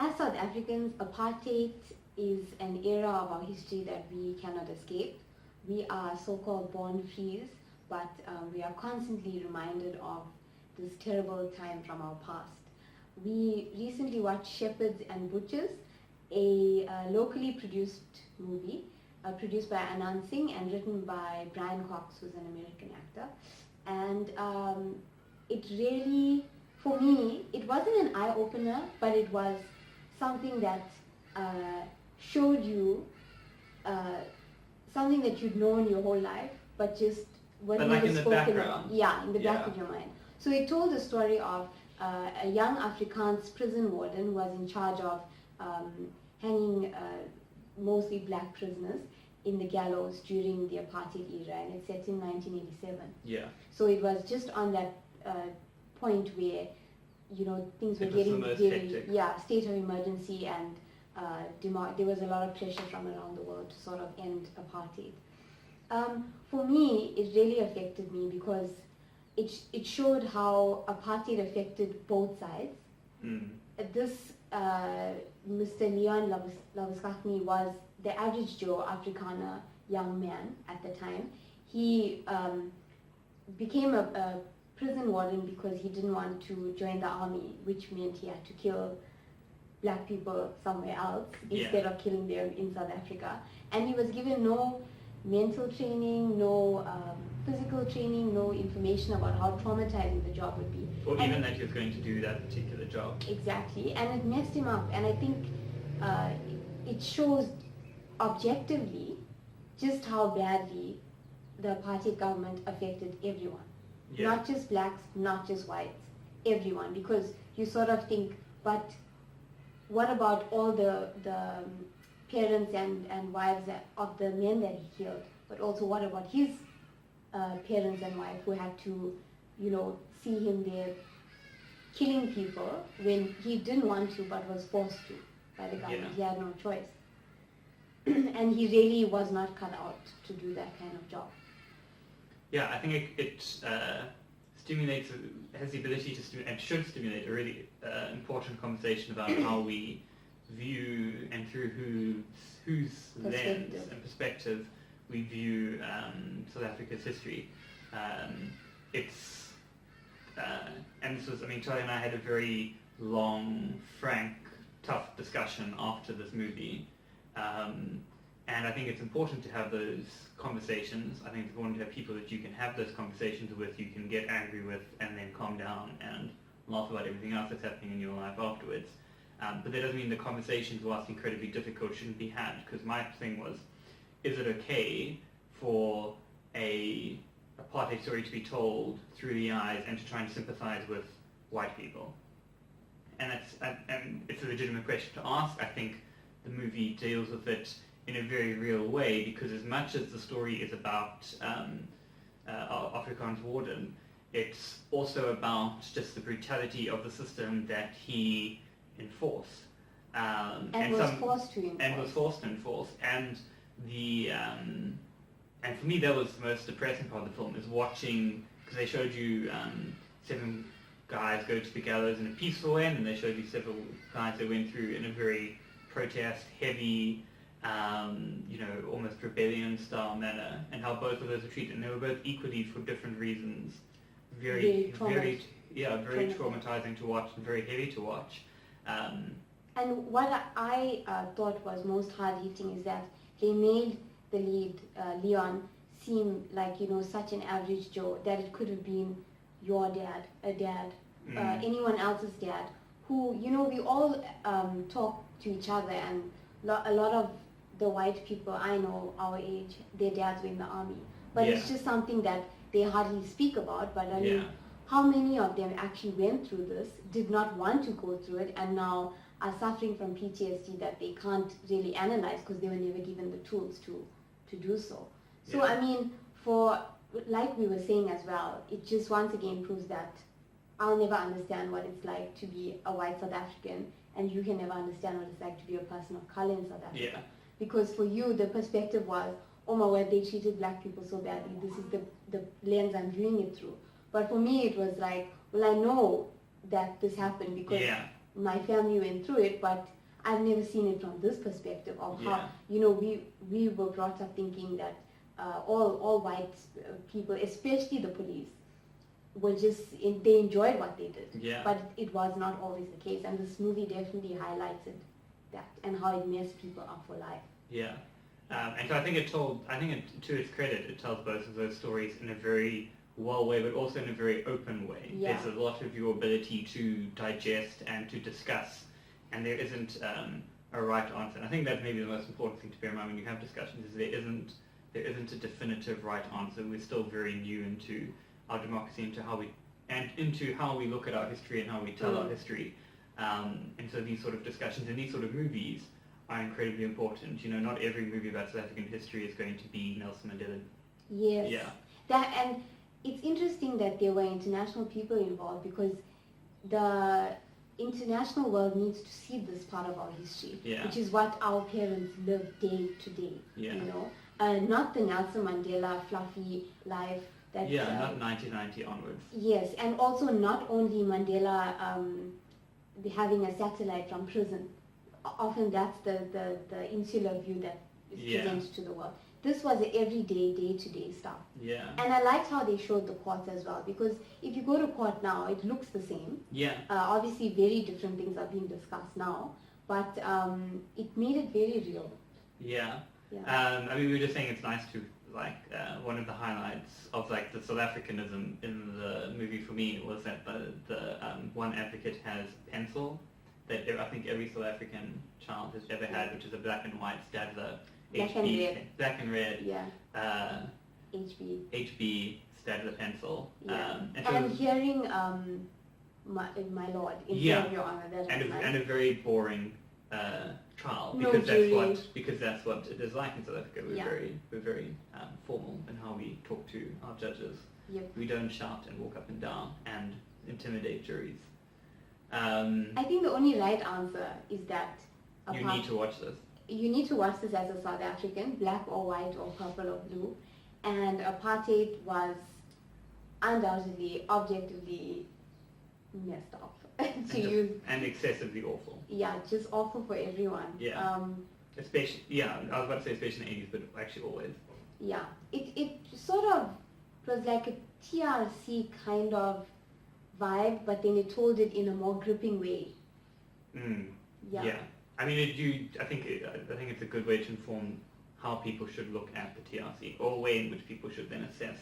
as South Africans, apartheid is an era of our history that we cannot escape. We are so-called born frees, but we are constantly reminded of this terrible time from our past. We recently watched Shepherds and Butchers, a locally produced movie, produced by Anand Singh and written by Brian Cox, who's an American actor. And it really, for me, it wasn't an eye-opener, but it was something that showed you something that you'd known your whole life, but just wasn't like really in the spoken background. about. Yeah, in the back of your mind. So it told the story of a young Afrikaans prison warden who was in charge of hanging mostly black prisoners in the gallows during the apartheid era, and it's set in 1987. Yeah. So it was just on that point where, you know, things were getting very, state of emergency, and there was a lot of pressure from around the world to sort of end apartheid. For me, it really affected me because it showed how apartheid affected both sides. This Mr. Leon Labuskaghni was the average Joe Afrikaner young man at the time. He became a prison warden because he didn't want to join the army, which meant he had to kill black people somewhere else instead of killing them in South Africa. And he was given no mental training, no physical training, no information about how traumatizing the job would be. Or even that he was going to do that particular job. Exactly, and it messed him up. And I think it shows objectively just how badly the apartheid government affected everyone. Not just blacks, not just whites, everyone. Because you sort of think, but what about all the parents and wives of the men that he killed? But also what about his parents and wife who had to, you know, see him there killing people when he didn't want to but was forced to by the government. He had no choice. And he really was not cut out to do that kind of job. Yeah, I think it stimulates, has the ability to stimulate, and should stimulate a really important conversation about how we view and through whose lens and perspective we view South Africa's history. And this was, I mean, Charlie and I had a very long, frank, tough discussion after this movie. And I think it's important to have those conversations. I think it's important to have people that you can have those conversations with, you can get angry with, and then calm down and laugh about everything else that's happening in your life afterwards. But that doesn't mean the conversations, whilst incredibly difficult, shouldn't be had. Because my thing was, is it okay for a apartheid story to be told through the eyes and to try and sympathize with white people? And it's a legitimate question to ask. I think the movie deals with it in a very real way, because as much as the story is about Afrikaans warden, it's also about just the brutality of the system that he enforced. And was forced to enforce. And for me that was the most depressing part of the film, is watching, because they showed you 7 guys go to the gallows in a peaceful way, and then they showed you several guys that went through in a very protest, heavy, almost rebellion style manner, and how both of those were treated. And they were both equally, for different reasons, very traumatizing to watch and very heavy to watch. And what I thought was most hard-hitting is that they made the lead, Leon, seem like, you know, such an average Joe, that it could have been your dad, a dad, anyone else's dad, who, you know, we all talk to each other, and a lot of the white people I know our age, their dads were in the army. But it's just something that they hardly speak about. But I mean, how many of them actually went through this, did not want to go through it, and now are suffering from PTSD that they can't really analyze because they were never given the tools to do so. So I mean, like we were saying as well, it just once again proves that I'll never understand what it's like to be a white South African, and you can never understand what it's like to be a person of color in South Africa. Because for you, the perspective was, oh my word, they treated black people so badly, this is the lens I'm viewing it through. But for me, it was like, well, I know that this happened because my family went through it, but I've never seen it from this perspective of how, we were brought up thinking that all white people, especially the police, were they enjoyed what they did. Yeah. But it was not always the case, and this movie definitely highlighted that and how it messed people up for life. Yeah. And so I think to its credit, it tells both of those stories in a very well way, but also in a very open way. Yeah. There's a lot of your ability to digest and to discuss, and there isn't a right answer. And I think that's maybe the most important thing to bear in mind when you have discussions, is there isn't a definitive right answer. We're still very new into our democracy, into how we look at our history and how we tell our history. And so these sort of discussions and these sort of movies are incredibly important. Not every movie about South African history is going to be Nelson Mandela. Yes. Yeah. And it's interesting that there were international people involved, because the international world needs to see this part of our history, which is what our parents live day to day. Yeah. Not the Nelson Mandela fluffy life. Not 1990 onwards. Yes, and also not only Mandela having a satellite from prison. Often that's the insular view that is presented to the world. This was everyday, day-to-day stuff. Yeah. And I liked how they showed the courts as well, because if you go to court now, it looks the same. Yeah. Obviously, very different things are being discussed now, but it made it very real. Yeah. We were just saying it's nice to, one of the highlights of the South Africanism in the movie for me was that the one advocate has a pencil that I think every South African child has ever had, which is a black and white Stadler. Black and red. Yeah. HB Stadler pencil. Yeah. And I'm hearing my lord in front of your honor. And a very boring trial, No because jury. that's what it is like in South Africa. We're very formal in how we talk to our judges. Yep. We don't shout and walk up and down and intimidate juries. I think the only right answer is that you need to watch this. You need to watch this as a South African, black or white or purple or blue. And apartheid was undoubtedly, objectively messed up and excessively awful. Yeah, just awful for everyone. Yeah. Especially, I was about to say especially in the 80s, but actually always. Yeah. It sort of was like a TRC kind of vibe, but then it told it in a more gripping way. Yeah. I mean, I think it's a good way to inform how people should look at the TRC, or a way in which people should then assess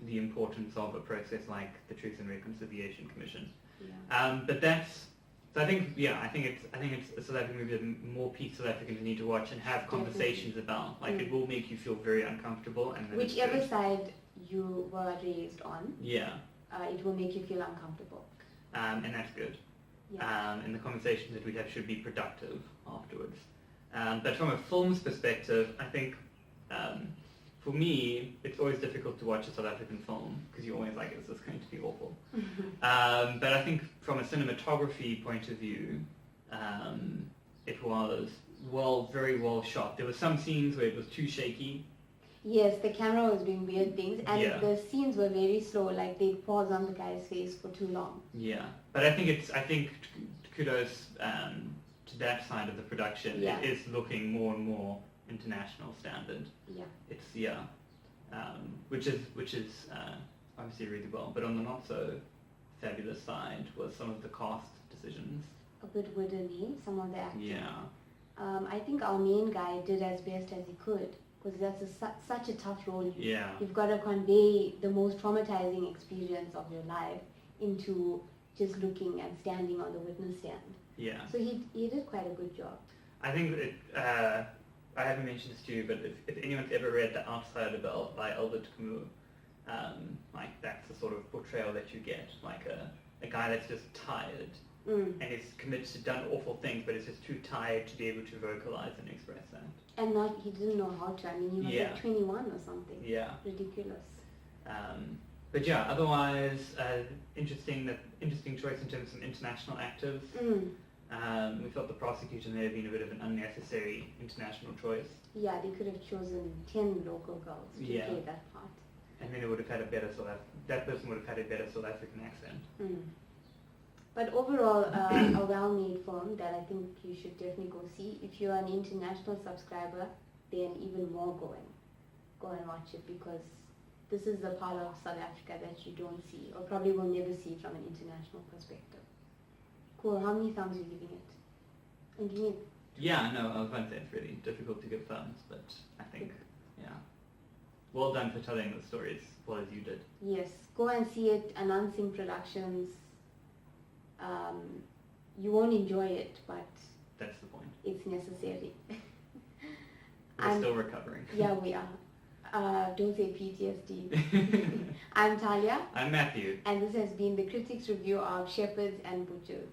the importance of a process like the Truth and Reconciliation Commission. Yeah. But that's. So I think it's a South African movie that more South Africans need to watch and have conversations about. It will make you feel very uncomfortable, and whichever side you were raised on. Yeah. It will make you feel uncomfortable. And that's good. Yeah. And the conversations that we have should be productive afterwards. But from a film's perspective, I think for me, it's always difficult to watch a South African film because you're always like, is this going to be awful? But I think from a cinematography point of view, it was very well shot. There were some scenes where it was too shaky. Yes, the camera was doing weird things, and the scenes were very slow, like they'd pause on the guy's face for too long. Yeah, but I think kudos to that side of the production. Yeah. It is looking more and more international standard. Yeah. It's which is obviously really well. But on the not so fabulous side was some of the cast decisions. A bit wooden-y, some of the acting. Yeah. I think our main guy did as best as he could, because that's such a tough role. Yeah. You've got to convey the most traumatizing experience of your life into just looking and standing on the witness stand. Yeah. So he did quite a good job. I think that I haven't mentioned this to you, but if anyone's ever read The Outsider by Albert Camus, that's the sort of portrayal that you get, like a guy that's just tired and is committed to done awful things, but is just too tired to be able to vocalize and express that. And he didn't know how to. I mean, he was like 21 or something. Yeah. Ridiculous. But yeah, otherwise, interesting choice in terms of some international actors. We felt the prosecutor may have been a bit of an unnecessary international choice. Yeah, they could have chosen 10 local girls to play that part. And then it would have had that person would have had a better South African accent. But overall, a well-made film that I think you should definitely go see. If you're an international subscriber, then even more go and watch it, because this is the part of South Africa that you don't see, or probably will never see from an international perspective. Cool. How many thumbs are you giving it? I'm giving it. Yeah, no, I was going to say it's really difficult to give thumbs, but I think, yeah. Well done for telling the story as well as you did. Yes, go and see it. Announcing Productions. You won't enjoy it, but that's the point. It's necessary. We're still recovering. Yeah, we are. Don't say PTSD. I'm Talia. I'm Matthew. And this has been the Critics Review of Shepherds and Butchers.